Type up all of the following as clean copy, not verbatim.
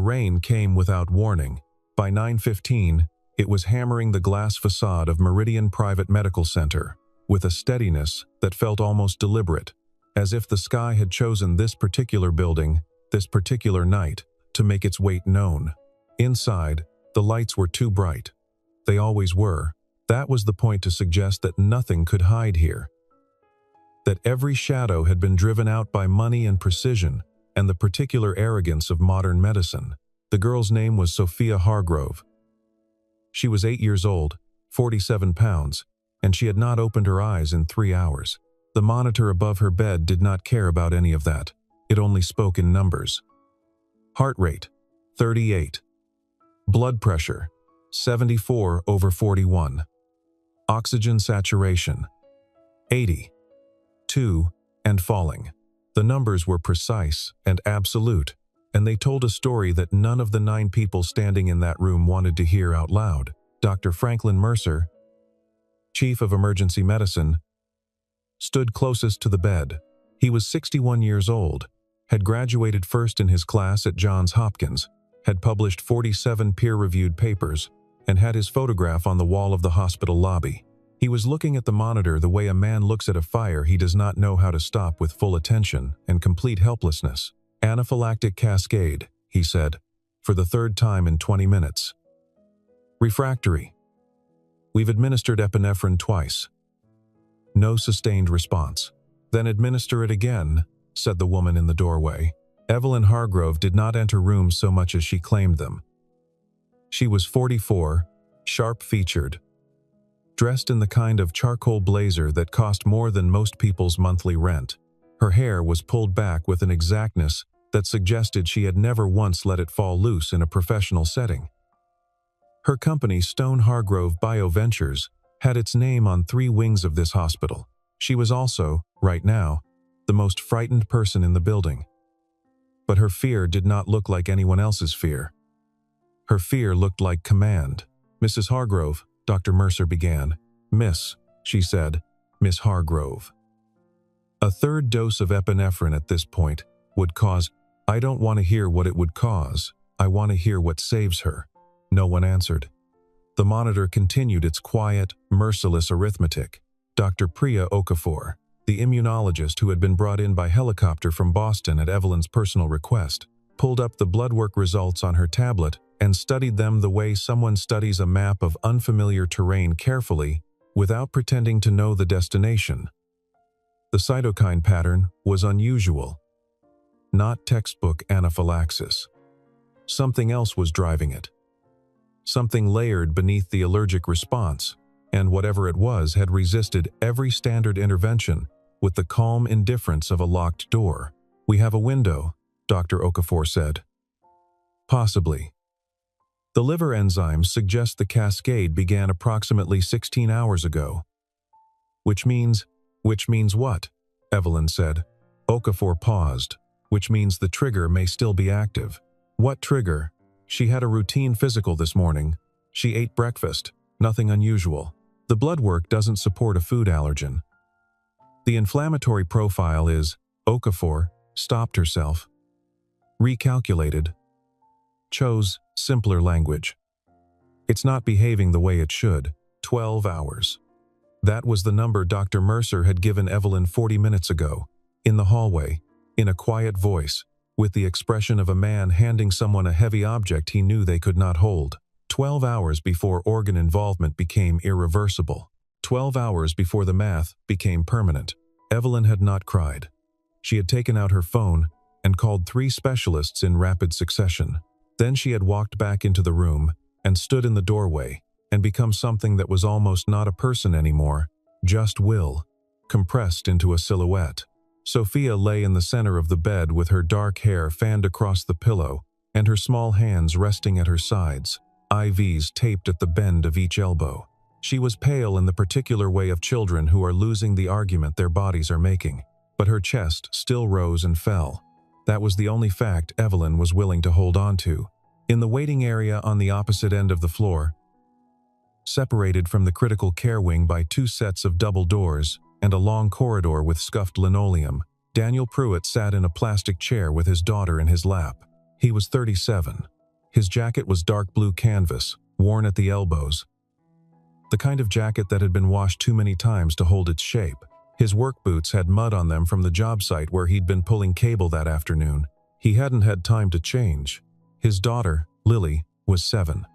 rain came without warning. By 9:15, it was hammering the glass facade of Meridian Private Medical Center with a steadiness that felt almost deliberate, as if the sky had chosen this particular building, this particular night, to make its weight known. Inside, the lights were too bright. They always were. That was the point to suggest that nothing could hide here. That every shadow had been driven out by money and precision, and the particular arrogance of modern medicine. The girl's name was Sophia Hargrove. She was 8 years old, 47 pounds, and she had not opened her eyes in 3 hours. The monitor above her bed did not care about any of that. It only spoke in numbers. Heart rate, 38. Blood pressure, 74/41. Oxygen saturation, 80. 2, and falling. The numbers were precise and absolute, and they told a story that none of the 9 people standing in that room wanted to hear out loud. Dr. Franklin Mercer, Chief of Emergency Medicine, stood closest to the bed. He was 61 years old, had graduated first in his class at Johns Hopkins, had published 47 peer-reviewed papers, and had his photograph on the wall of the hospital lobby. He was looking at the monitor the way a man looks at a fire he does not know how to stop, with full attention and complete helplessness. Anaphylactic cascade, he said, for the 3rd time in 20 minutes. Refractory. We've administered epinephrine twice. No sustained response. Then administer it again, said the woman in the doorway. Evelyn Hargrove did not enter rooms so much as she claimed them. She was 44, sharp-featured, dressed in the kind of charcoal blazer that cost more than most people's monthly rent. Her hair was pulled back with an exactness that suggested she had never once let it fall loose in a professional setting. Her company, Stone Hargrove BioVentures, had its name on 3 wings of this hospital. She was also, right now, the most frightened person in the building. But her fear did not look like anyone else's fear. Her fear looked like command. "Mrs. Hargrove," Dr. Mercer began. "Miss," she said, "Miss Hargrove." A 3rd dose of epinephrine at this point would cause— I don't want to hear what it would cause. I want to hear what saves her. No one answered. The monitor continued its quiet, merciless arithmetic. Dr. Priya Okafor, the immunologist who had been brought in by helicopter from Boston at Evelyn's personal request, pulled up the blood work results on her tablet and studied them the way someone studies a map of unfamiliar terrain carefully, without pretending to know the destination. The cytokine pattern was unusual. Not textbook anaphylaxis. Something else was driving it. Something layered beneath the allergic response, and whatever it was had resisted every standard intervention with the calm indifference of a locked door. "We have a window," Dr. Okafor said. "Possibly. The liver enzymes suggest the cascade began approximately 16 hours ago." Which means what?" Evelyn said. Okafor paused. "Which means the trigger may still be active." "What trigger?" "She had a routine physical this morning. She ate breakfast. Nothing unusual. The blood work doesn't support a food allergen. The inflammatory profile is—" Okafor stopped herself, recalculated, chose simpler language. "It's not behaving the way it should. 12 hours. That was the number Dr. Mercer had given Evelyn 40 minutes ago, in the hallway, in a quiet voice, with the expression of a man handing someone a heavy object he knew they could not hold. 12 hours before organ involvement became irreversible. 12 hours before the math became permanent. Evelyn had not cried. She had taken out her phone and called 3 specialists in rapid succession. Then she had walked back into the room and stood in the doorway and become something that was almost not a person anymore, just will, compressed into a silhouette. Sophia lay in the center of the bed with her dark hair fanned across the pillow and her small hands resting at her sides, IVs taped at the bend of each elbow. She was pale in the particular way of children who are losing the argument their bodies are making, but her chest still rose and fell. That was the only fact Evelyn was willing to hold on to. In the waiting area on the opposite end of the floor, separated from the critical care wing by 2 sets of double doors and a long corridor with scuffed linoleum, Daniel Pruitt sat in a plastic chair with his daughter in his lap. He was 37. His jacket was dark blue canvas, worn at the elbows, the kind of jacket that had been washed too many times to hold its shape. His work boots had mud on them from the job site where he'd been pulling cable that afternoon. He hadn't had time to change. His daughter, Lily, was 7.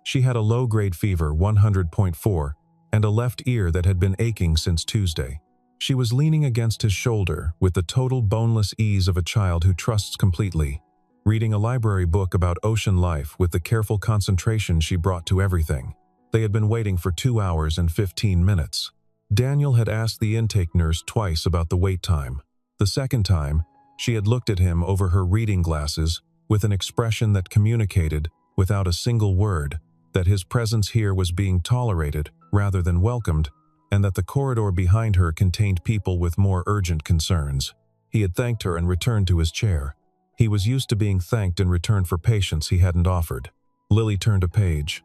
She had a low-grade fever, 100.4, and a left ear that had been aching since Tuesday. She was leaning against his shoulder with the total boneless ease of a child who trusts completely, reading a library book about ocean life with the careful concentration she brought to everything. They had been waiting for 2 hours and 15 minutes. Daniel had asked the intake nurse twice about the wait time. The second time, she had looked at him over her reading glasses with an expression that communicated, without a single word, that his presence here was being tolerated rather than welcomed, and that the corridor behind her contained people with more urgent concerns. He had thanked her and returned to his chair. He was used to being thanked in return for patience he hadn't offered. Lily turned a page.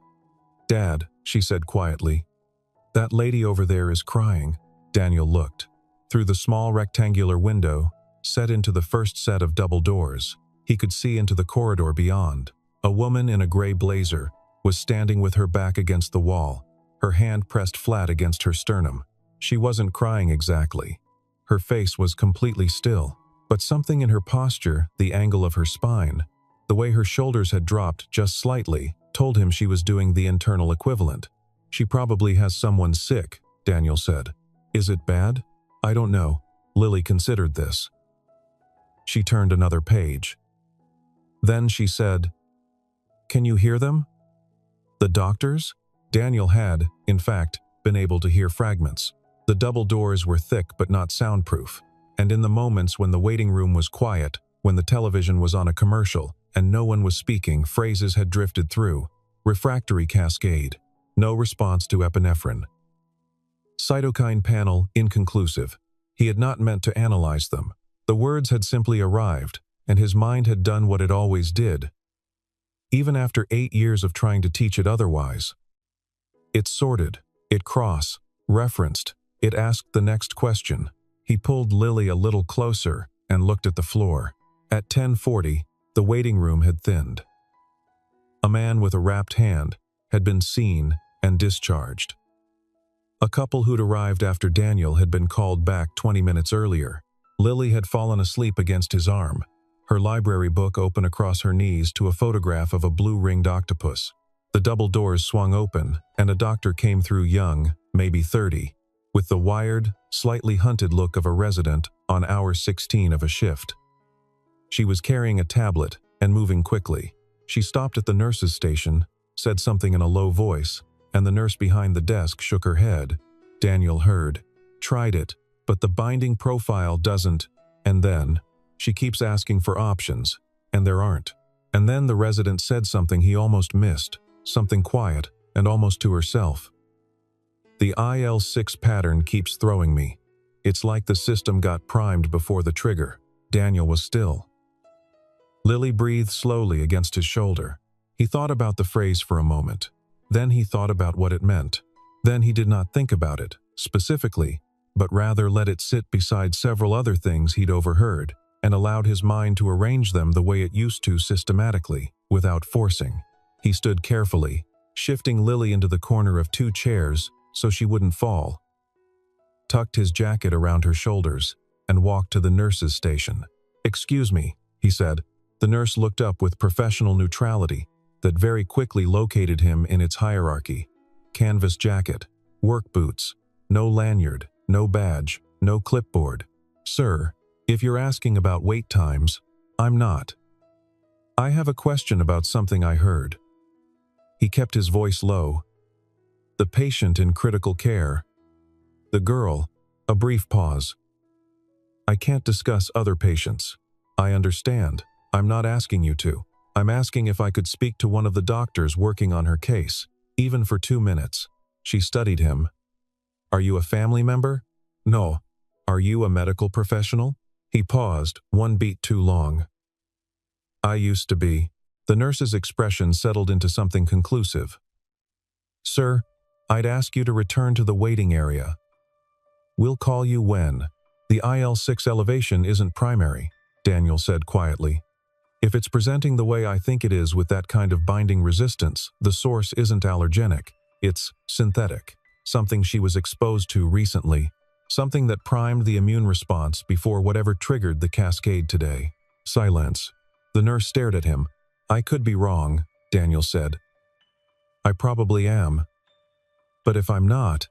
"Dad," she said quietly, "that lady over there is crying." Daniel looked. Through the small rectangular window, set into the first set of double doors, he could see into the corridor beyond. A woman in a gray blazer was standing with her back against the wall, her hand pressed flat against her sternum. She wasn't crying exactly. Her face was completely still, but something in her posture, the angle of her spine, the way her shoulders had dropped just slightly, told him she was doing the internal equivalent. "She probably has someone sick," Daniel said. "Is it bad?" "I don't know." Lily considered this. She turned another page. Then she said, "Can you hear them?" "The doctors?" Daniel had, in fact, been able to hear fragments. The double doors were thick but not soundproof, and in the moments when the waiting room was quiet, when the television was on a commercial, and no one was speaking, phrases had drifted through. Refractory cascade. No response to epinephrine. Cytokine panel inconclusive. He had not meant to analyze them. The words had simply arrived, and his mind had done what it always did, even after 8 years of trying to teach it otherwise. It sorted, it cross-referenced, it asked the next question. He pulled Lily a little closer and looked at the floor. At 10:40, the waiting room had thinned. A man with a wrapped hand had been seen and discharged. A couple who'd arrived after Daniel had been called back 20 minutes earlier. Lily had fallen asleep against his arm, her library book open across her knees to a photograph of a blue-ringed octopus. The double doors swung open, and a doctor came through, young, maybe 30, with the wired, slightly hunted look of a resident on hour 16 of a shift. She was carrying a tablet and moving quickly. She stopped at the nurse's station, said something in a low voice, and the nurse behind the desk shook her head. Daniel heard. "Tried it, but the binding profile doesn't," and then, "She keeps asking for options, and there aren't." And then the resident said something he almost missed, something quiet and almost to herself. "The IL-6 pattern keeps throwing me. It's like the system got primed before the trigger." Daniel was still. Lily breathed slowly against his shoulder. He thought about the phrase for a moment. Then he thought about what it meant. Then he did not think about it, specifically, but rather let it sit beside several other things he'd overheard, and allowed his mind to arrange them the way it used to systematically, without forcing. He stood carefully, shifting Lily into the corner of 2 chairs so she wouldn't fall, tucked his jacket around her shoulders, and walked to the nurse's station. "Excuse me," he said. The nurse looked up with professional neutrality that very quickly located him in its hierarchy. Canvas jacket, work boots, no lanyard, no badge, no clipboard. "Sir, if you're asking about wait times, I'm not. I have a question about something I heard." He kept his voice low. "The patient in critical care. The girl." A brief pause. "I can't discuss other patients. I understand. I'm not asking you to. I'm asking if I could speak to one of the doctors working on her case, even for 2 minutes." She studied him. "Are you a family member?" "No." "Are you a medical professional?" He paused, one beat too long. "I used to be." The nurse's expression settled into something conclusive. "Sir, I'd ask you to return to the waiting area. We'll call you when." "The IL-6 elevation isn't primary," Daniel said quietly. If it's presenting the way I think it is with that kind of binding resistance, the source isn't allergenic. It's synthetic. Something she was exposed to recently. Something that primed the immune response before whatever triggered the cascade today. Silence. The nurse stared at him. I could be wrong, Daniel said. I probably am. But if I'm not,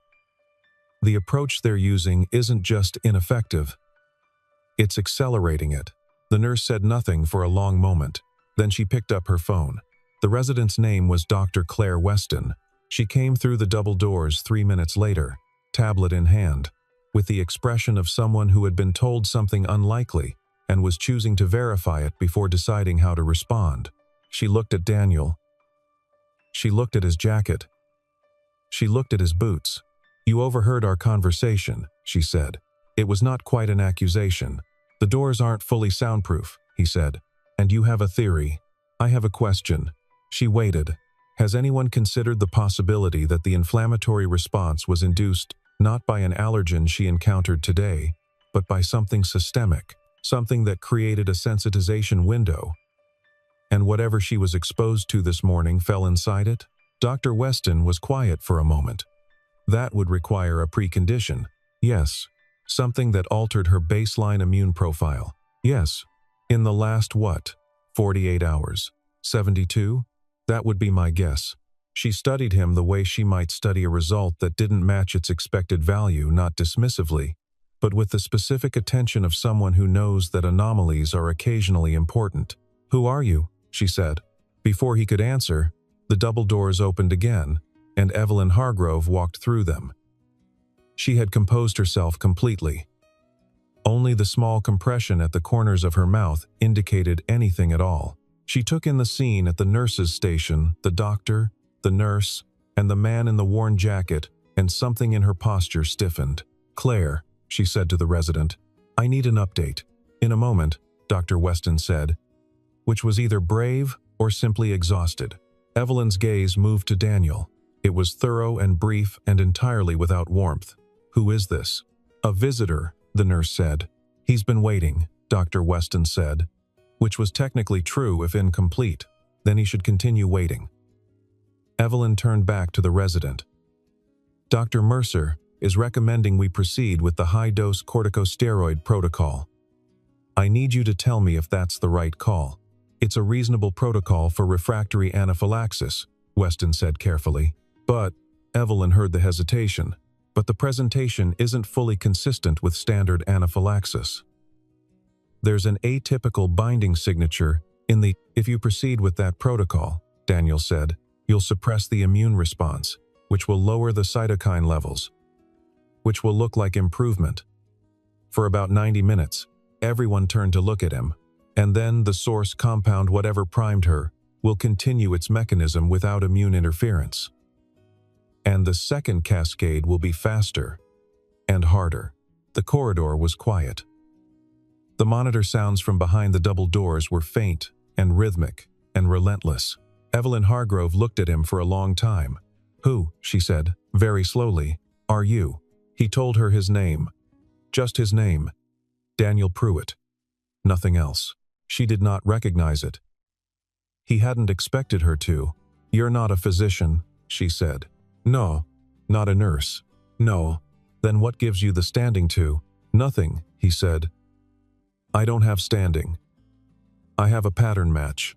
the approach they're using isn't just ineffective. It's accelerating it. The nurse said nothing for a long moment. Then she picked up her phone. The resident's name was Dr. Claire Weston. She came through the double doors 3 minutes later, tablet in hand, with the expression of someone who had been told something unlikely and was choosing to verify it before deciding how to respond. She looked at Daniel. She looked at his jacket. She looked at his boots. You overheard our conversation, she said. It was not quite an accusation. The doors aren't fully soundproof, he said. And you have a theory. I have a question. She waited. Has anyone considered the possibility that the inflammatory response was induced not by an allergen she encountered today, but by something systemic, something that created a sensitization window? And whatever she was exposed to this morning fell inside it? Dr. Weston was quiet for a moment. That would require a precondition. Yes. Something that altered her baseline immune profile. Yes. In the last, 48 hours? 72? That would be my guess. She studied him the way she might study a result that didn't match its expected value, not dismissively, but with the specific attention of someone who knows that anomalies are occasionally important. Who are you? She said. Before he could answer, the double doors opened again, and Evelyn Hargrove walked through them. She had composed herself completely. Only the small compression at the corners of her mouth indicated anything at all. She took in the scene at the nurse's station, the doctor, the nurse, and the man in the worn jacket, and something in her posture stiffened. Claire, she said to the resident, I need an update. In a moment, Dr. Weston said, which was either brave or simply exhausted. Evelyn's gaze moved to Daniel. It was thorough and brief and entirely without warmth. Who is this? A visitor, the nurse said. He's been waiting, Dr. Weston said, which was technically true if incomplete. Then he should continue waiting. Evelyn turned back to the resident. Dr. Mercer is recommending we proceed with the high-dose corticosteroid protocol. I need you to tell me if that's the right call. It's a reasonable protocol for refractory anaphylaxis, Weston said carefully. But, Evelyn heard the hesitation. But the presentation isn't fully consistent with standard anaphylaxis. There's an atypical binding signature in the, if you proceed with that protocol, Daniel said, you'll suppress the immune response, which will lower the cytokine levels, which will look like improvement. For about 90 minutes, everyone turned to look at him, and then the source compound, whatever primed her, will continue its mechanism without immune interference. And the second cascade will be faster and harder. The corridor was quiet. The monitor sounds from behind the double doors were faint and rhythmic and relentless. Evelyn Hargrove looked at him for a long time. Who, she said, very slowly, are you? He told her his name. Just his name. Daniel Pruitt. Nothing else. She did not recognize it. He hadn't expected her to. You're not a physician, she said. No, not a nurse. No. Then what gives you the standing to? Nothing, he said. I don't have standing. I have a pattern match.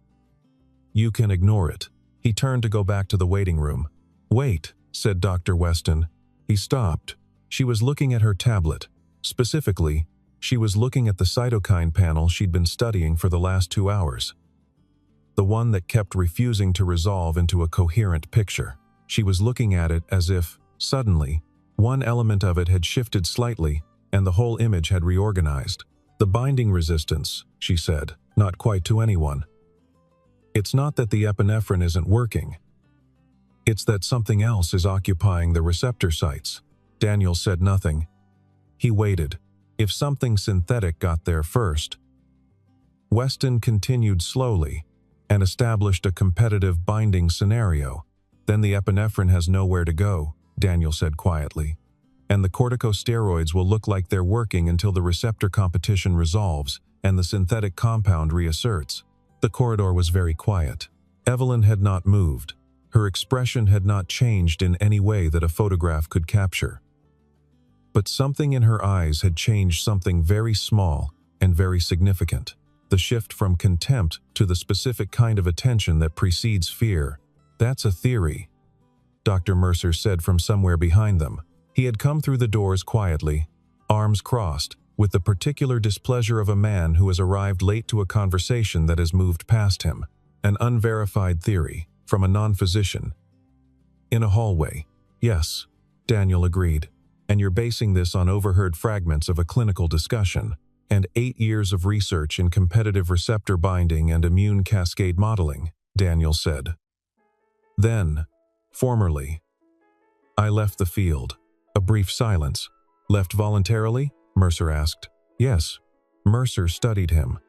You can ignore it. He turned to go back to the waiting room. Wait, said Dr. Weston. He stopped. She was looking at her tablet. Specifically, she was looking at the cytokine panel she'd been studying for the last 2 hours. The one that kept refusing to resolve into a coherent picture. She was looking at it as if, suddenly, one element of it had shifted slightly and the whole image had reorganized. The binding resistance, she said, not quite to anyone. It's not that the epinephrine isn't working. It's that something else is occupying the receptor sites. Daniel said nothing. He waited. If something synthetic got there first. Weston continued slowly and established a competitive binding scenario. Then the epinephrine has nowhere to go, Daniel said quietly. And the corticosteroids will look like they're working until the receptor competition resolves and the synthetic compound reasserts. The corridor was very quiet. Evelyn had not moved. Her expression had not changed in any way that a photograph could capture. But something in her eyes had changed, something very small and very significant. The shift from contempt to the specific kind of attention that precedes fear. "That's a theory," Dr. Mercer said from somewhere behind them. He had come through the doors quietly, arms crossed, with the particular displeasure of a man who has arrived late to a conversation that has moved past him. An unverified theory, from a non-physician. "In a hallway." "Yes," Daniel agreed. "And you're basing this on overheard fragments of a clinical discussion, and 8 years of research in competitive receptor binding and immune cascade modeling," Daniel said. "Then, formerly, I left the field." A brief silence. "Left voluntarily?" Mercer asked. "Yes." Mercer studied him.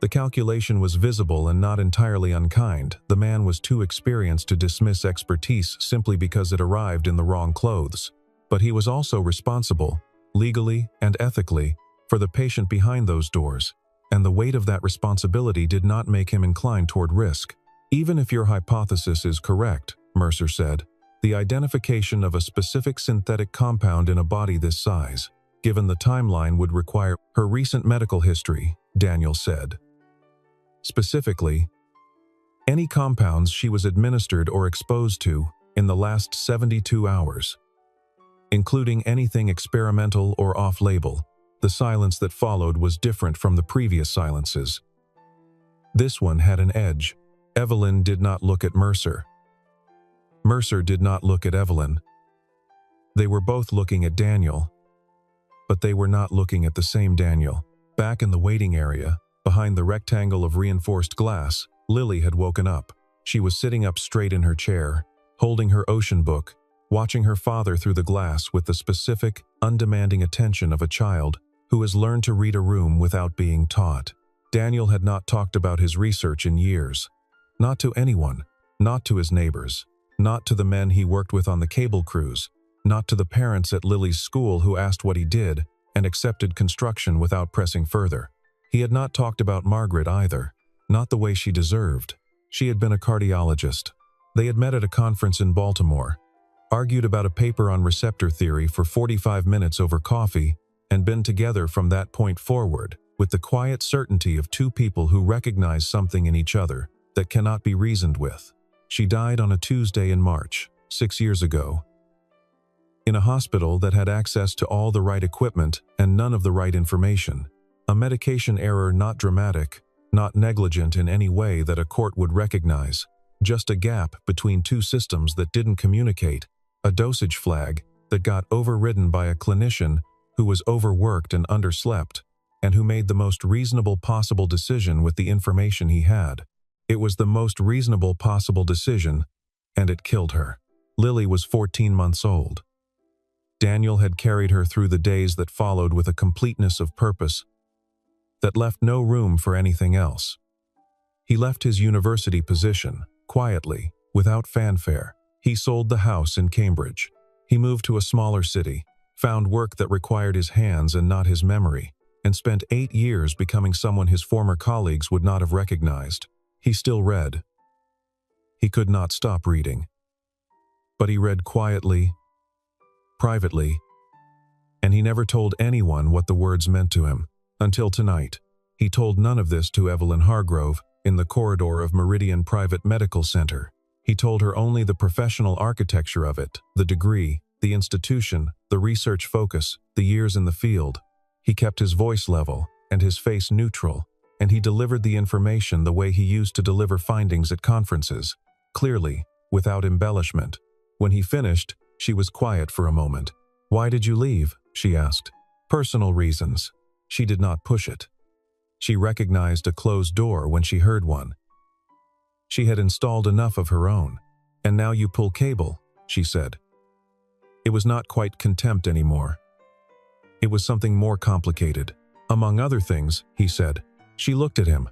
The calculation was visible and not entirely unkind. The man was too experienced to dismiss expertise simply because it arrived in the wrong clothes. But he was also responsible, legally and ethically, for the patient behind those doors, and the weight of that responsibility did not make him inclined toward risk. "Even if your hypothesis is correct," Mercer said, "the identification of a specific synthetic compound in a body this size, given the timeline, would require her recent medical history," Daniel said. "Specifically, any compounds she was administered or exposed to in the last 72 hours, including anything experimental or off-label." The silence that followed was different from the previous silences. This one had an edge. Evelyn did not look at Mercer. Mercer did not look at Evelyn. They were both looking at Daniel, but they were not looking at the same Daniel. Back in the waiting area, behind the rectangle of reinforced glass, Lily had woken up. She was sitting up straight in her chair, holding her ocean book, watching her father through the glass with the specific, undemanding attention of a child who has learned to read a room without being taught. Daniel had not talked about his research in years. Not to anyone, not to his neighbors, not to the men he worked with on the cable crews, not to the parents at Lily's school who asked what he did and accepted construction without pressing further. He had not talked about Margaret either, not the way she deserved. She had been a cardiologist. They had met at a conference in Baltimore, argued about a paper on receptor theory for 45 minutes over coffee, and been together from that point forward, with the quiet certainty of two people who recognize something in each other that cannot be reasoned with. She died on a Tuesday in March, 6 years ago, in a hospital that had access to all the right equipment and none of the right information. A medication error, not dramatic, not negligent in any way that a court would recognize, just a gap between two systems that didn't communicate, a dosage flag that got overridden by a clinician who was overworked and underslept, and who made the most reasonable possible decision with the information he had. It was the most reasonable possible decision, and it killed her. Lily was 14 months old. Daniel had carried her through the days that followed with a completeness of purpose that left no room for anything else. He left his university position, quietly, without fanfare. He sold the house in Cambridge. He moved to a smaller city, found work that required his hands and not his memory, and spent 8 years becoming someone his former colleagues would not have recognized. He still read. He could not stop reading. But he read quietly, privately, and he never told anyone what the words meant to him. Until tonight. He told none of this to Evelyn Hargrove in the corridor of Meridian Private Medical Center. He told her only the professional architecture of it, the degree, the institution, the research focus, the years in the field. He kept his voice level and his face neutral, and he delivered the information the way he used to deliver findings at conferences, clearly, without embellishment. When he finished, she was quiet for a moment. "Why did you leave?" she asked. "Personal reasons." She did not push it. She recognized a closed door when she heard one. She had installed enough of her own. "And now you pull cable," she said. It was not quite contempt anymore. It was something more complicated. "Among other things," he said. She looked at him.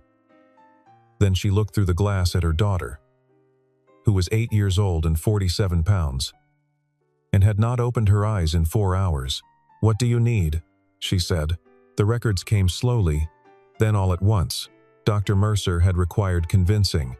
Then she looked through the glass at her daughter, who was 8 years old and 47 pounds, and had not opened her eyes in 4 hours. "What do you need?" she said. The records came slowly, then all at once. Dr. Mercer had required convincing.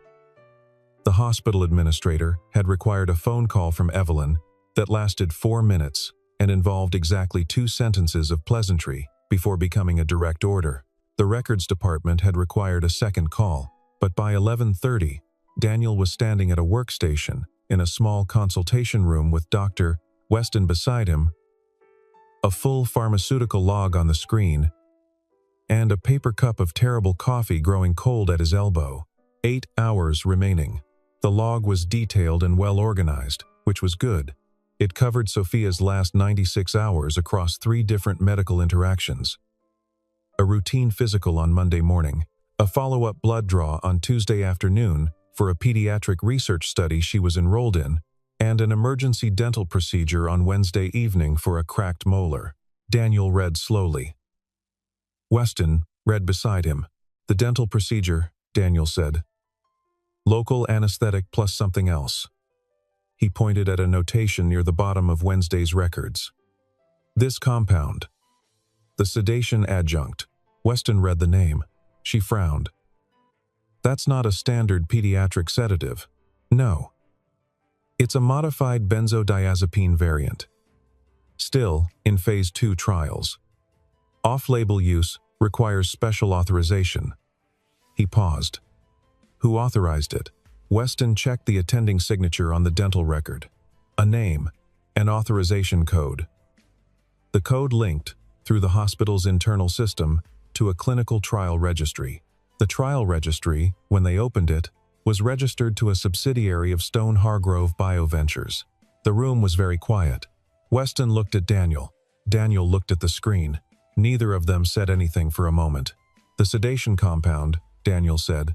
The hospital administrator had required a phone call from Evelyn that lasted 4 minutes and involved exactly 2 sentences of pleasantry before becoming a direct order. The records department had required a second call, but by 11:30, Daniel was standing at a workstation in a small consultation room with Dr. Weston beside him, a full pharmaceutical log on the screen, and a paper cup of terrible coffee growing cold at his elbow. 8 hours remaining. The log was detailed and well organized, which was good. It covered Sophia's last 96 hours across 3 different medical interactions. A routine physical on Monday morning, a follow-up blood draw on Tuesday afternoon for a pediatric research study she was enrolled in, and an emergency dental procedure on Wednesday evening for a cracked molar. Daniel read slowly. Weston read beside him. The dental procedure, Daniel said. Local anesthetic plus something else. He pointed at a notation near the bottom of Wednesday's records. This compound. The sedation adjunct. Weston read the name. She frowned. That's not a standard pediatric sedative. No. It's a modified benzodiazepine variant. Still in phase 2 trials. Off-label use requires special authorization. He paused. Who authorized it? Weston checked the attending signature on the dental record. A name, an authorization code. The code linked, through the hospital's internal system, to a clinical trial registry. The trial registry, when they opened it, was registered to a subsidiary of Stone Hargrove Bioventures. The room was very quiet. Weston looked at Daniel. Daniel looked at the screen. Neither of them said anything for a moment. The sedation compound, Daniel said,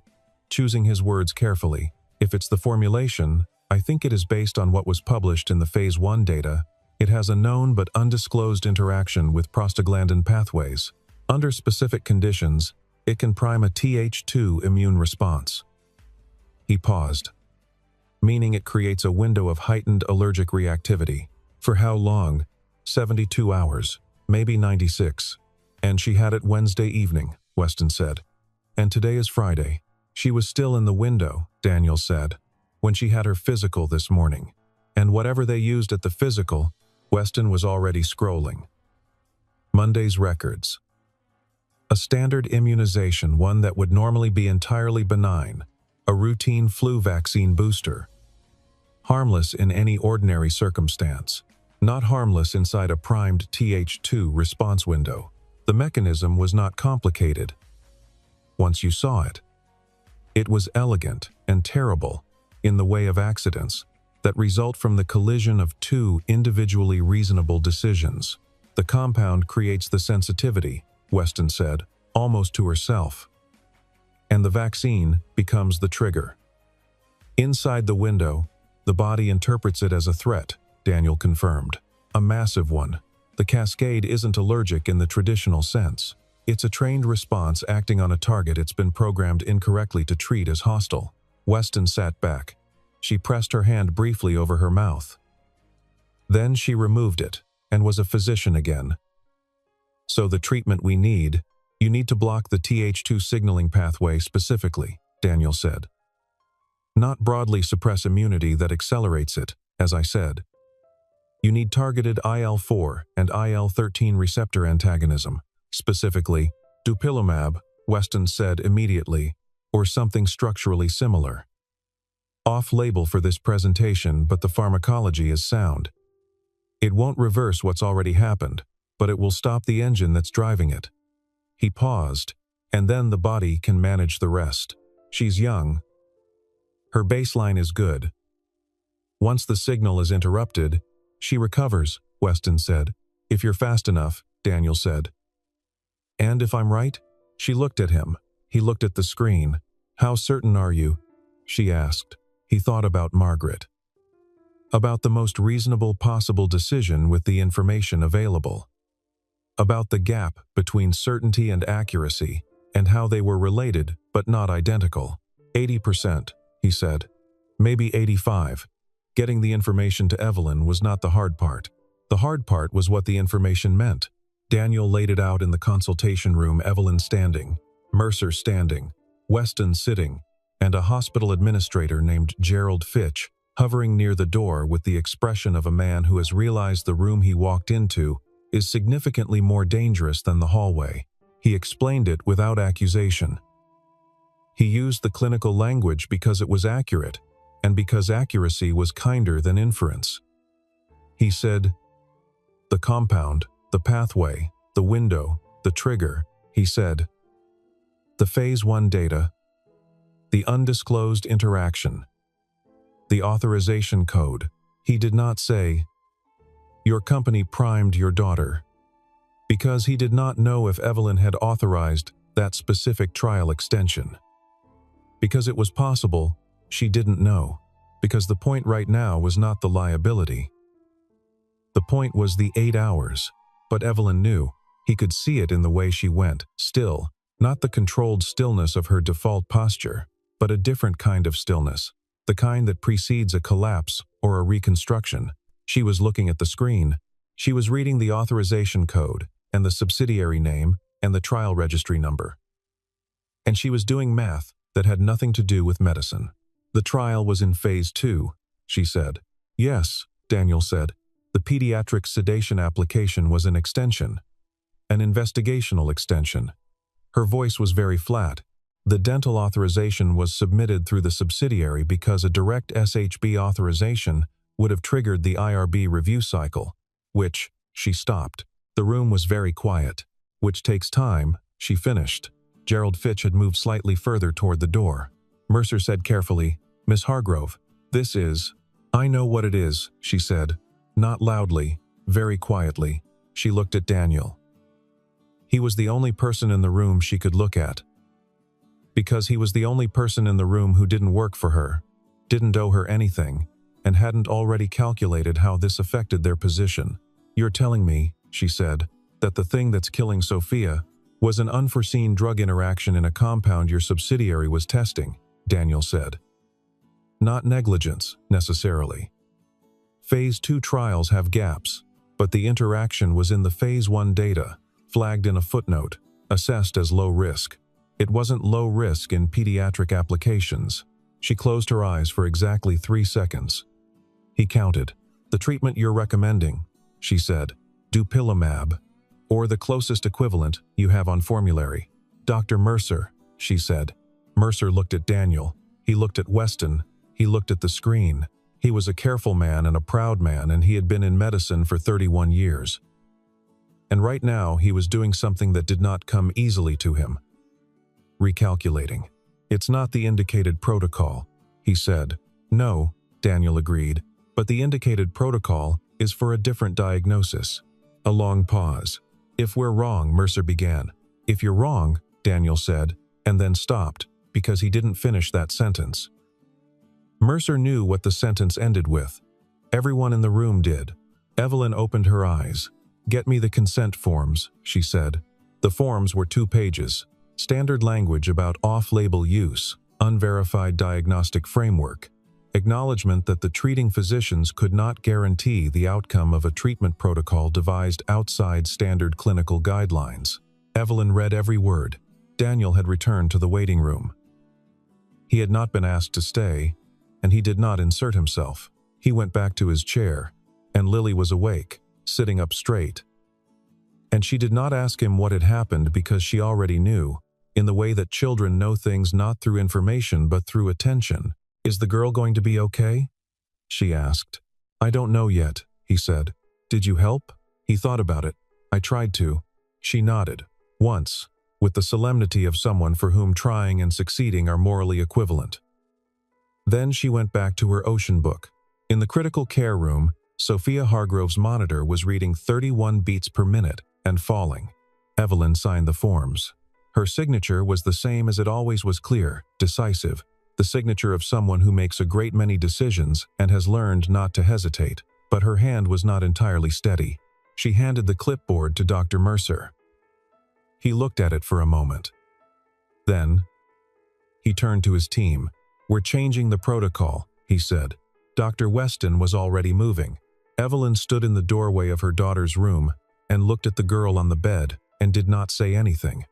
choosing his words carefully. If it's the formulation, I think it is based on what was published in the phase 1 data. It has a known but undisclosed interaction with prostaglandin pathways. Under specific conditions, it can prime a Th2 immune response. He paused, meaning it creates a window of heightened allergic reactivity. For how long? 72 hours, maybe 96. And she had it Wednesday evening, Weston said. And today is Friday. She was still in the window, Daniel said, when she had her physical this morning. And whatever they used at the physical, Weston was already scrolling. Monday's records. A standard immunization, one that would normally be entirely benign. A routine flu vaccine booster. Harmless in any ordinary circumstance. Not harmless inside a primed Th2 response window. The mechanism was not complicated. Once you saw it, it was elegant and terrible in the way of accidents that result from the collision of 2 individually reasonable decisions. The compound creates the sensitivity, Weston said, almost to herself. And the vaccine becomes the trigger. Inside the window, the body interprets it as a threat, Daniel confirmed. A massive one. The cascade isn't allergic in the traditional sense. It's a trained response acting on a target it's been programmed incorrectly to treat as hostile. Weston sat back. She pressed her hand briefly over her mouth. Then she removed it, and was a physician again. So the treatment we need, you need to block the Th2 signaling pathway specifically, Daniel said. Not broadly suppress immunity that accelerates it, as I said. You need targeted IL-4 and IL-13 receptor antagonism, specifically dupilumab, Weston said immediately, or something structurally similar. Off-label for this presentation, but the pharmacology is sound. It won't reverse what's already happened, but it will stop the engine that's driving it. He paused, and then the body can manage the rest. She's young. Her baseline is good. Once the signal is interrupted, she recovers, Weston said. If you're fast enough, Daniel said. And if I'm right? She looked at him. He looked at the screen. How certain are you? She asked. He thought about Margaret. About the most reasonable possible decision with the information available. About the gap between certainty and accuracy, and how they were related but not identical. 80%, he said. Maybe 85. Getting the information to Evelyn was not the hard part. The hard part was what the information meant. Daniel laid it out in the consultation room, Evelyn standing, Mercer standing. Weston sitting, and a hospital administrator named Gerald Fitch hovering near the door with the expression of a man who has realized the room he walked into is significantly more dangerous than the hallway. He explained it without accusation. He used the clinical language because it was accurate, and because accuracy was kinder than inference. He said, "The compound, the pathway, the window, the trigger," he said. "The Phase 1 data, the undisclosed interaction, the authorization code." He did not say, "Your company primed your daughter," because he did not know if Evelyn had authorized that specific trial extension. Because it was possible, she didn't know, because the point right now was not the liability. The point was the 8 hours, but Evelyn knew. He could see it in the way she went, still, not the controlled stillness of her default posture, but a different kind of stillness, the kind that precedes a collapse or a reconstruction. She was looking at the screen. She was reading the authorization code, and the subsidiary name, and the trial registry number. And she was doing math that had nothing to do with medicine. "The trial was in Phase 2, she said. "Yes," Daniel said. "The pediatric sedation application was an extension. An investigational extension." Her voice was very flat. "The dental authorization was submitted through the subsidiary because a direct SHB authorization would have triggered the IRB review cycle, which," she stopped. "The room was very quiet. Which takes time," she finished. Gerald Fitch had moved slightly further toward the door. Mercer said carefully, "Miss Hargrove, this is—" "I know what it is," she said. Not loudly, very quietly. She looked at Daniel. He was the only person in the room she could look at. Because he was the only person in the room who didn't work for her, didn't owe her anything, and hadn't already calculated how this affected their position. "You're telling me," she said, "that the thing that's killing Sophia was an unforeseen drug interaction in a compound your subsidiary was testing," Daniel said. "Not negligence, necessarily. Phase 2 trials have gaps, but the interaction was in the Phase 1 data, flagged in a footnote, assessed as low risk. It wasn't low risk in pediatric applications." She closed her eyes for exactly 3 seconds. He counted. "The treatment you're recommending," she said, "Dupilumab, or the closest equivalent you have on formulary." "Dr. Mercer," she said. Mercer looked at Daniel. He looked at Weston. He looked at the screen. He was a careful man and a proud man, and he had been in medicine for 31 years. And right now he was doing something that did not come easily to him. Recalculating. "It's not the indicated protocol," he said. "No," Daniel agreed, "but the indicated protocol is for a different diagnosis." A long pause. "If we're wrong," Mercer began. "If you're wrong," Daniel said, and then stopped, because he didn't finish that sentence. Mercer knew what the sentence ended with. Everyone in the room did. Evelyn opened her eyes. "Get me the consent forms," she said. The forms were 2 pages. Standard language about off-label use, unverified diagnostic framework, acknowledgement that the treating physicians could not guarantee the outcome of a treatment protocol devised outside standard clinical guidelines. Evelyn read every word. Daniel had returned to the waiting room. He had not been asked to stay, and he did not insert himself. He went back to his chair, and Lily was awake, sitting up straight. And she did not ask him what had happened because she already knew, in the way that children know things not through information but through attention. "Is the girl going to be okay?" she asked. "I don't know yet," he said. "Did you help?" He thought about it. "I tried to." She nodded. "Once," with the solemnity of someone for whom trying and succeeding are morally equivalent. Then she went back to her ocean book. In the critical care room, Sophia Hargrove's monitor was reading 31 beats per minute and falling. Evelyn signed the forms. Her signature was the same as it always was, clear, decisive, the signature of someone who makes a great many decisions and has learned not to hesitate. But her hand was not entirely steady. She handed the clipboard to Dr. Mercer. He looked at it for a moment. Then, he turned to his team. "We're changing the protocol," he said. Dr. Weston was already moving. Evelyn stood in the doorway of her daughter's room and looked at the girl on the bed and did not say anything.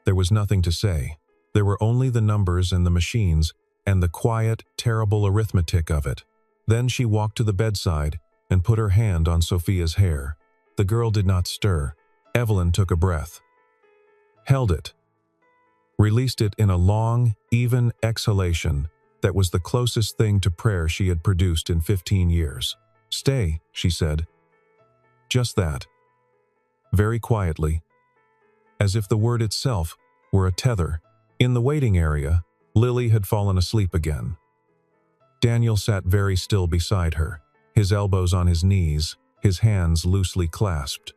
There was nothing to say. There were only the numbers and the machines and the quiet, terrible arithmetic of it. Then she walked to the bedside and put her hand on Sophia's hair. The girl did not stir. Evelyn took a breath, held it, released it in a long, even exhalation that was the closest thing to prayer she had produced in 15 years. "Stay," she said. Just that. Very quietly, as if the word itself were a tether. In the waiting area, Lily had fallen asleep again. Daniel sat very still beside her, his elbows on his knees, his hands loosely clasped.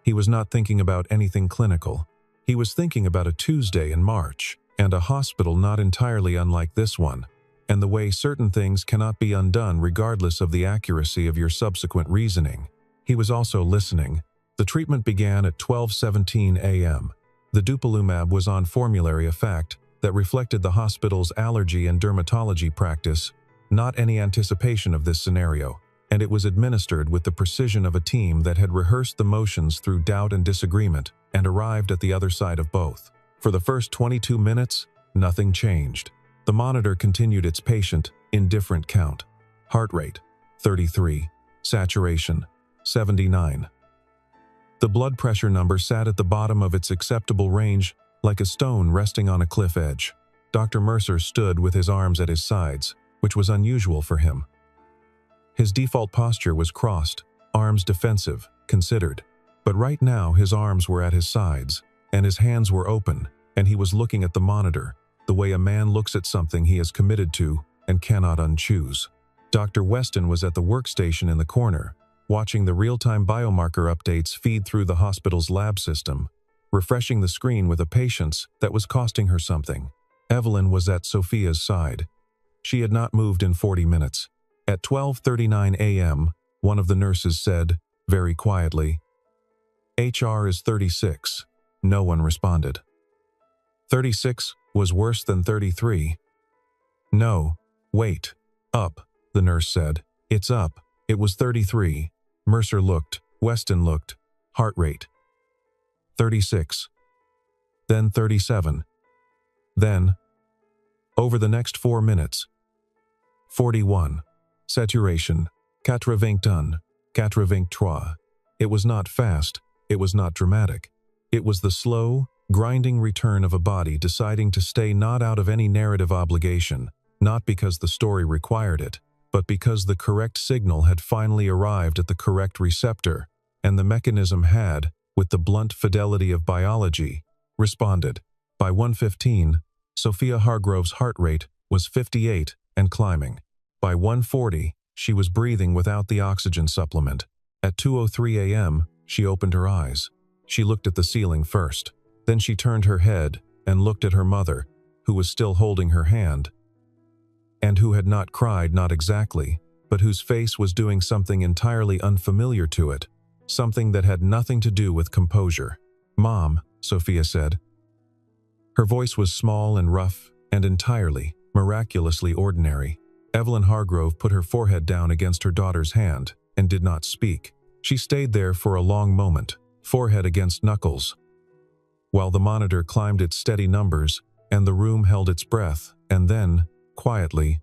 He was not thinking about anything clinical. He was thinking about a Tuesday in March, and a hospital not entirely unlike this one, and the way certain things cannot be undone regardless of the accuracy of your subsequent reasoning. He was also listening. The treatment began at 12:17 a.m. The dupilumab was on formulary, a fact that reflected the hospital's allergy and dermatology practice, not any anticipation of this scenario, and it was administered with the precision of a team that had rehearsed the motions through doubt and disagreement and arrived at the other side of both. For the first 22 minutes, nothing changed. The monitor continued its patient, indifferent count. Heart rate, 33. Saturation, 79. The blood pressure number sat at the bottom of its acceptable range, like a stone resting on a cliff edge. Dr. Mercer stood with his arms at his sides, which was unusual for him. His default posture was crossed, arms defensive, considered. But right now his arms were at his sides, and his hands were open, and he was looking at the monitor, the way a man looks at something he is committed to and cannot unchoose. Dr. Weston was at the workstation in the corner, watching the real-time biomarker updates feed through the hospital's lab system, refreshing the screen with a patience that was costing her something. Evelyn was at Sophia's side. She had not moved in 40 minutes. At 12:39 a.m., one of the nurses said, very quietly, "HR is 36. No one responded. 36 was worse than 33. "No, wait. Up," the nurse said. "It's up. It was 33. Mercer looked. Weston looked. Heart rate. 36. Then 37. Then, over the next 4 minutes, 41. Saturation, 81, 83. It was not fast, it was not dramatic. It was the slow, grinding return of a body deciding to stay not out of any narrative obligation, not because the story required it, but because the correct signal had finally arrived at the correct receptor, and the mechanism had, with the blunt fidelity of biology, responded. By 1:15, Sophia Hargrove's heart rate was 58 and climbing. By 1:40, she was breathing without the oxygen supplement. At 2:03 a.m., she opened her eyes. She looked at the ceiling first. Then she turned her head and looked at her mother, who was still holding her hand, and who had not cried, not exactly, but whose face was doing something entirely unfamiliar to it, something that had nothing to do with composure. "Mom," Sophia said. Her voice was small and rough and entirely, miraculously ordinary. Evelyn Hargrove put her forehead down against her daughter's hand and did not speak. She stayed there for a long moment, forehead against knuckles, while the monitor climbed its steady numbers and the room held its breath, and then, quietly,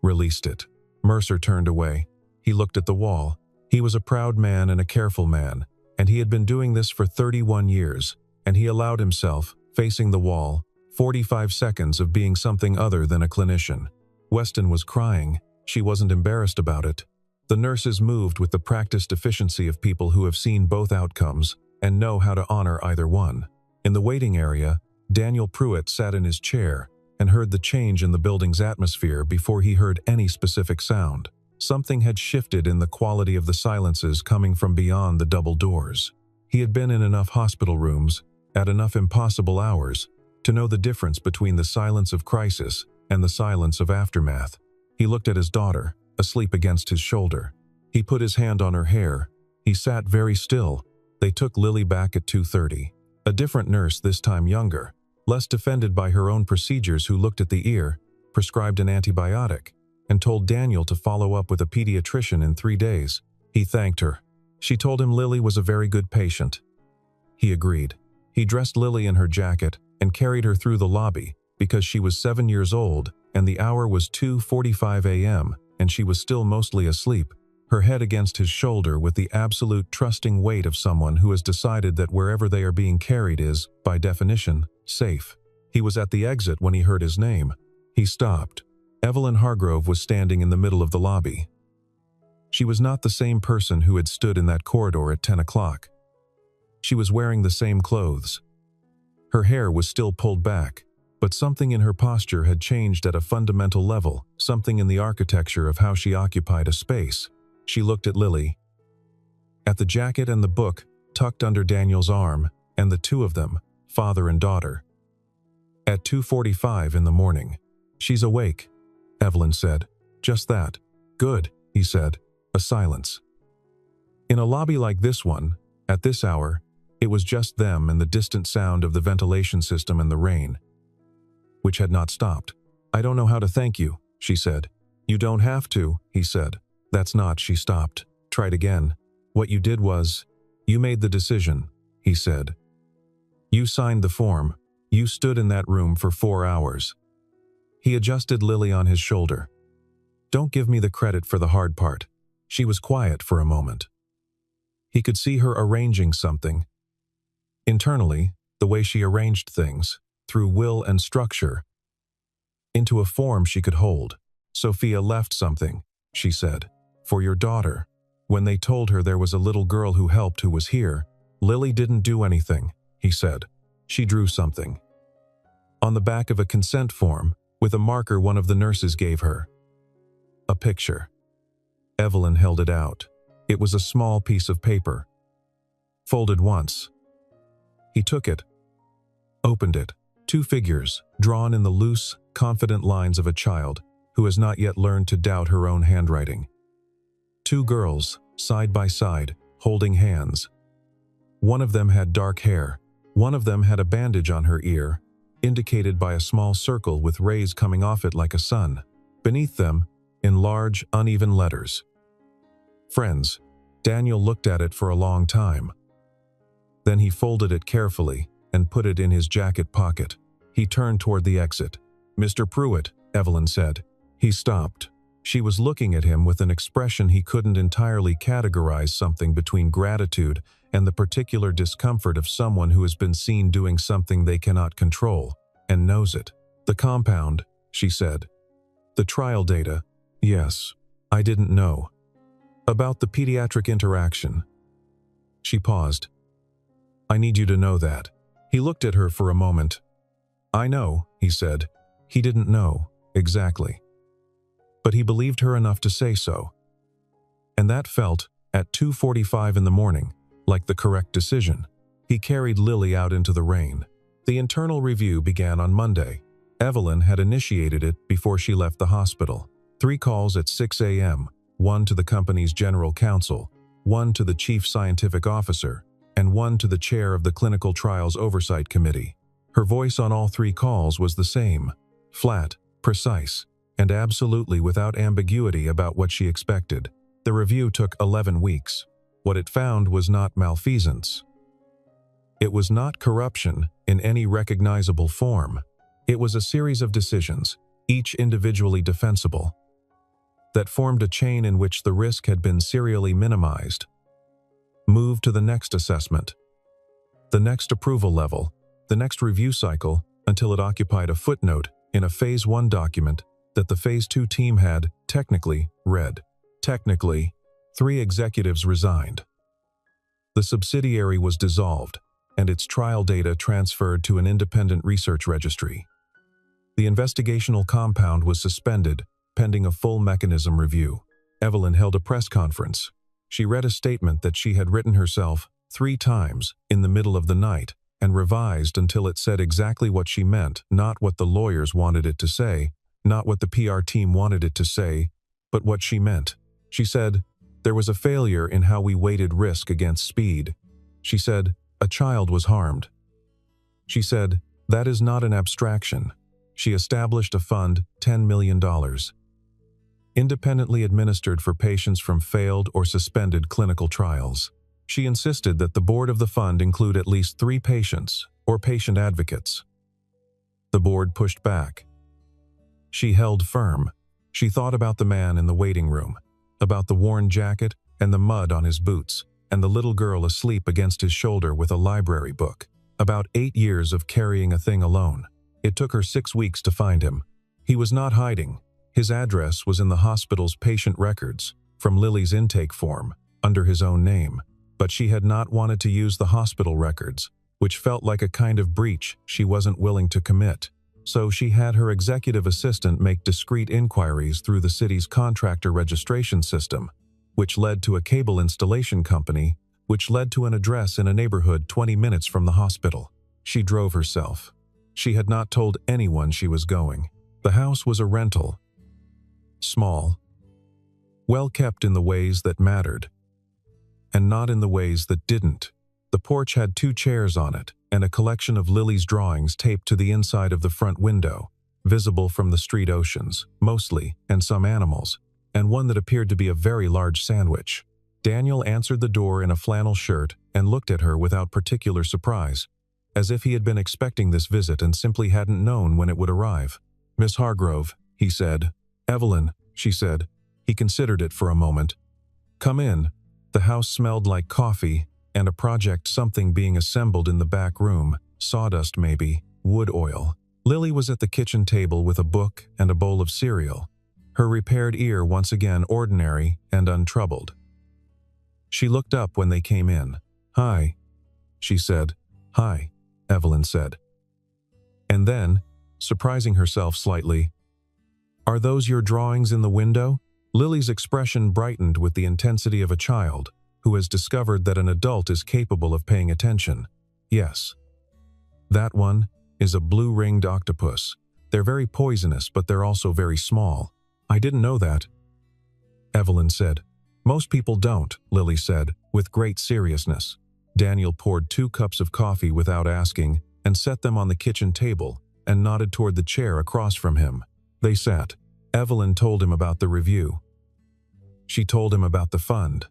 released it. Mercer turned away. He looked at the wall. He was a proud man and a careful man, and he had been doing this for 31 years, and he allowed himself, facing the wall, 45 seconds of being something other than a clinician. Weston was crying. She wasn't embarrassed about it. The nurses moved with the practiced efficiency of people who have seen both outcomes and know how to honor either one. In the waiting area, Daniel Pruitt sat in his chair and heard the change in the building's atmosphere before he heard any specific sound. Something had shifted in the quality of the silences coming from beyond the double doors. He had been in enough hospital rooms, at enough impossible hours, to know the difference between the silence of crisis and the silence of aftermath. He looked at his daughter, asleep against his shoulder. He put his hand on her hair. He sat very still. They took Lily back at 2:30. A different nurse, this time younger, less defended by her own procedures, who looked at the ear, prescribed an antibiotic, and told Daniel to follow up with a pediatrician in 3 days. He thanked her. She told him Lily was a very good patient. He agreed. He dressed Lily in her jacket, and carried her through the lobby because she was 7 years old and the hour was 2:45 a.m. and she was still mostly asleep, her head against his shoulder with the absolute trusting weight of someone who has decided that wherever they are being carried is, by definition, safe. He was at the exit when he heard his name. He stopped. Evelyn Hargrove was standing in the middle of the lobby. She was not the same person who had stood in that corridor at 10 o'clock. She was wearing the same clothes. Her hair was still pulled back, but something in her posture had changed at a fundamental level, something in the architecture of how she occupied a space. She looked at Lily, at the jacket and the book tucked under Daniel's arm, and the two of them, father and daughter. At 2:45 in the morning. "She's awake," Evelyn said. "Just that." "Good," he said. A silence. In a lobby like this one, at this hour, it was just them and the distant sound of the ventilation system and the rain, which had not stopped. "I don't know how to thank you," she said. "You don't have to," he said. "That's not," she stopped. "Tried again. What you did was, you made the decision," he said. "You signed the form. You stood in that room for 4 hours." He adjusted Lily on his shoulder. "Don't give me the credit for the hard part." She was quiet for a moment. He could see her arranging something. Internally, the way she arranged things, through will and structure, into a form she could hold. "Sophia left something," she said, "for your daughter. When they told her there was a little girl who helped who was here, Lily didn't do anything," he said. "She drew something on the back of a consent form, with a marker one of the nurses gave her. A picture." Evelyn held it out. It was a small piece of paper, folded once. He took it, opened it. 2 figures, drawn in the loose, confident lines of a child who has not yet learned to doubt her own handwriting. 2 girls, side by side, holding hands. One of them had dark hair. One of them had a bandage on her ear, indicated by a small circle with rays coming off it like a sun. Beneath them, in large, uneven letters, "Friends." Daniel looked at it for a long time. Then he folded it carefully and put it in his jacket pocket. He turned toward the exit. "Mr. Pruitt," Evelyn said. He stopped. She was looking at him with an expression he couldn't entirely categorize, something between gratitude and the particular discomfort of someone who has been seen doing something they cannot control, and knows it. "The compound," she said. "The trial data. Yes. I didn't know. About the pediatric interaction." She paused. "I need you to know that." He looked at her for a moment. "I know," he said. He didn't know, exactly. But he believed her enough to say so. And that felt, at 2:45 in the morning, like the correct decision. He carried Lily out into the rain. The internal review began on Monday. Evelyn had initiated it before she left the hospital. 3 calls at 6 a.m., 1 to the company's general counsel, 1 to the chief scientific officer, and 1 to the chair of the Clinical Trials Oversight Committee. Her voice on all 3 calls was the same, flat, precise, and absolutely without ambiguity about what she expected. The review took 11 weeks. What it found was not malfeasance. It was not corruption in any recognizable form. It was a series of decisions, each individually defensible, that formed a chain in which the risk had been serially minimized. Move to the next assessment, the next approval level, the next review cycle, until it occupied a footnote in a Phase 1 document that the Phase 2 team had, technically, read. Technically, 3 executives resigned. The subsidiary was dissolved, and its trial data transferred to an independent research registry. The investigational compound was suspended, pending a full mechanism review. Evelyn held a press conference. She read a statement that she had written herself 3 times in the middle of the night and revised until it said exactly what she meant, not what the lawyers wanted it to say, not what the PR team wanted it to say, but what she meant. She said, "There was a failure in how we weighted risk against speed." She said, "A child was harmed." She said, "That is not an abstraction." She established a fund, $10 million. Independently administered for patients from failed or suspended clinical trials. She insisted that the board of the fund include at least 3 patients or patient advocates. The board pushed back. She held firm. She thought about the man in the waiting room, about the worn jacket and the mud on his boots, and the little girl asleep against his shoulder with a library book. About 8 years of carrying a thing alone. It took her 6 weeks to find him. He was not hiding. His address was in the hospital's patient records, from Lily's intake form, under his own name. But she had not wanted to use the hospital records, which felt like a kind of breach she wasn't willing to commit. So she had her executive assistant make discreet inquiries through the city's contractor registration system, which led to a cable installation company, which led to an address in a neighborhood 20 minutes from the hospital. She drove herself. She had not told anyone she was going. The house was a rental. Small. Well kept in the ways that mattered, and not in the ways that didn't. The porch had 2 chairs on it, and a collection of Lily's drawings taped to the inside of the front window, visible from the street oceans, mostly, and some animals, and one that appeared to be a very large sandwich. Daniel answered the door in a flannel shirt and looked at her without particular surprise, as if he had been expecting this visit and simply hadn't known when it would arrive. "Miss Hargrove," he said. "Evelyn," she said. He considered it for a moment. "Come in." The house smelled like coffee and a project something being assembled in the back room, sawdust maybe, wood oil. Lily was at the kitchen table with a book and a bowl of cereal, her repaired ear once again ordinary and untroubled. She looked up when they came in. "Hi," she said. "Hi," Evelyn said. And then, surprising herself slightly, "Are those your drawings in the window?" Lily's expression brightened with the intensity of a child who has discovered that an adult is capable of paying attention. "Yes. That one is a blue-ringed octopus. They're very poisonous, but they're also very small." "I didn't know that," Evelyn said. "Most people don't," Lily said, with great seriousness. Daniel poured 2 cups of coffee without asking and set them on the kitchen table and nodded toward the chair across from him. They sat. Evelyn told him about the review. She told him about the fund.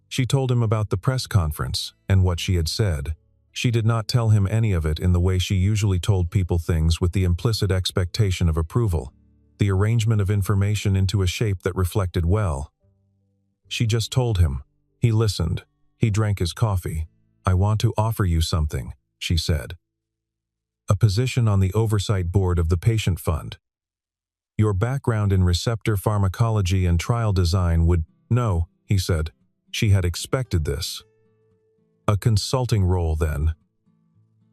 She told him about the press conference and what she had said. She did not tell him any of it in the way she usually told people things, with the implicit expectation of approval, the arrangement of information into a shape that reflected well. She just told him. He listened. He drank his coffee. "I want to offer you something," she said. "A position on the oversight board of the patient fund. Your background in receptor pharmacology and trial design would—" "No," he said. She had expected this. "A consulting role, then.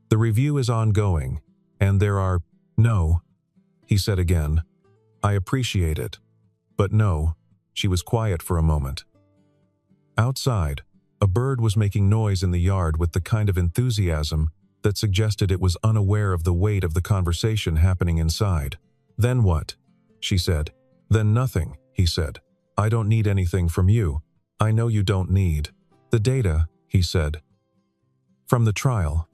The review is ongoing, and there are—" "No," he said again. "I appreciate it. But no." She was quiet for a moment. Outside, a bird was making noise in the yard with the kind of enthusiasm that suggested it was unaware of the weight of the conversation happening inside. "Then what?" she said. "Then nothing," he said. "I don't need anything from you. I know you don't need the data," he said. "From the trial.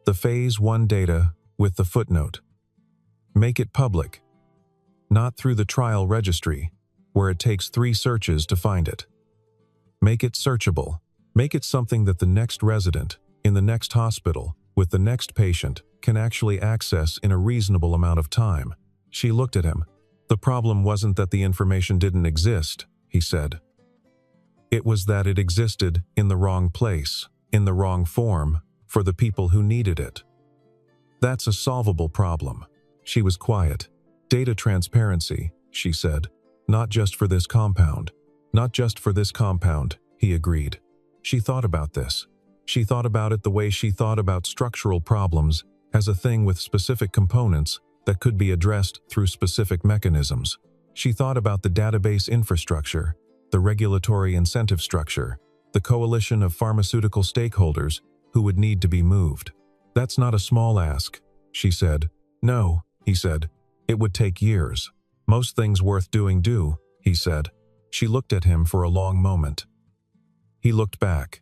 The Phase 1 data with the footnote. Make it public. Not through the trial registry, where it takes 3 searches to find it. Make it searchable. Make it something that the next resident, in the next hospital, with the next patient, can actually access in a reasonable amount of time." She looked at him. "The problem wasn't that the information didn't exist," he said. "It was that it existed in the wrong place, in the wrong form, for the people who needed it. That's a solvable problem." She was quiet. "Data transparency," she said. "Not just for this compound." "Not just for this compound," he agreed. She thought about this. She thought about it the way she thought about structural problems, as a thing with specific components that could be addressed through specific mechanisms. She thought about the database infrastructure, the regulatory incentive structure, the coalition of pharmaceutical stakeholders who would need to be moved. "That's not a small ask," she said. "No," he said. "It would take years. Most things worth doing do," he said. She looked at him for a long moment. He looked back.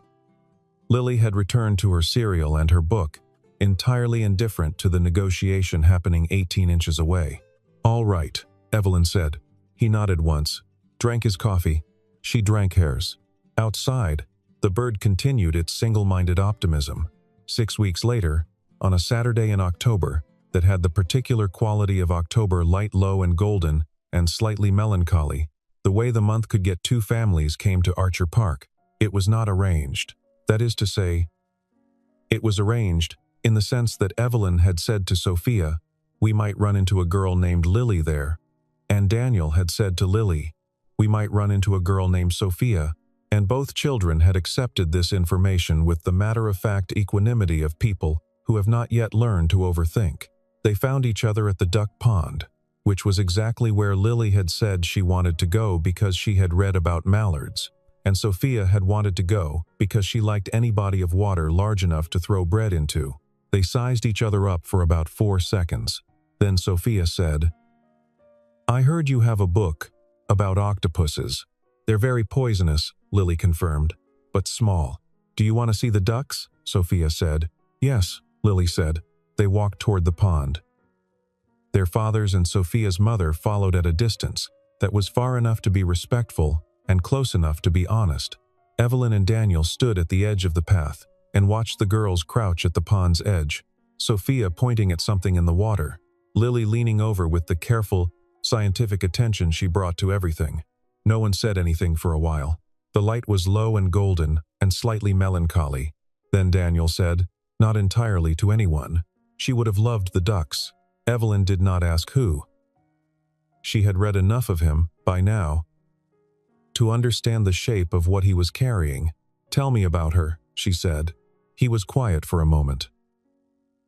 Lily had returned to her cereal and her book, entirely indifferent to the negotiation happening 18 inches away. "All right," Evelyn said. He nodded once, drank his coffee. She drank hers. Outside, the bird continued its single-minded optimism. 6 weeks later, on a Saturday in October, that had the particular quality of October, light low and golden and slightly melancholy. The way the month could get two families came to Archer Park. It was not arranged. That is to say, it was arranged in the sense that Evelyn had said to Sophia, "We might run into a girl named Lily there," and Daniel had said to Lily, "We might run into a girl named Sophia," and both children had accepted this information with the matter-of-fact equanimity of people who have not yet learned to overthink. They found each other at the duck pond, which was exactly where Lily had said she wanted to go because she had read about mallards, and Sophia had wanted to go because she liked any body of water large enough to throw bread into. They sized each other up for about 4 seconds. Then Sophia said, "I heard you have a book about octopuses. They're very poisonous," Lily confirmed, "but small. Do you want to see the ducks?" Sophia said. "Yes," Lily said. They walked toward the pond. Their fathers and Sophia's mother followed at a distance that was far enough to be respectful and close enough to be honest. Evelyn and Daniel stood at the edge of the path and watched the girls crouch at the pond's edge, Sophia pointing at something in the water, Lily leaning over with the careful, scientific attention she brought to everything. No one said anything for a while. The light was low and golden and slightly melancholy. Then Daniel said, not entirely to anyone, she would have loved the ducks. Evelyn did not ask who. She had read enough of him, by now, to understand the shape of what he was carrying. "Tell me about her," she said. He was quiet for a moment.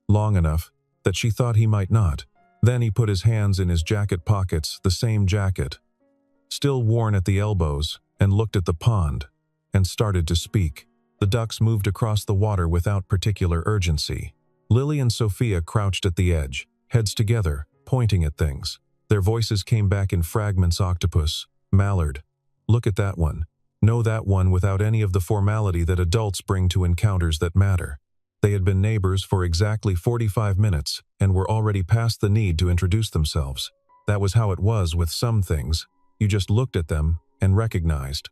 Long enough that she thought he might not. Then he put his hands in his jacket pockets, the same jacket, still worn at the elbows, and looked at the pond, and started to speak. The ducks moved across the water without particular urgency. Lily and Sophia crouched at the edge, heads together, pointing at things. Their voices came back in fragments: octopus, mallard. Look at that one. Know that one, without any of the formality that adults bring to encounters that matter. They had been neighbors for exactly 45 minutes and were already past the need to introduce themselves. That was how it was with some things. You just looked at them and recognized.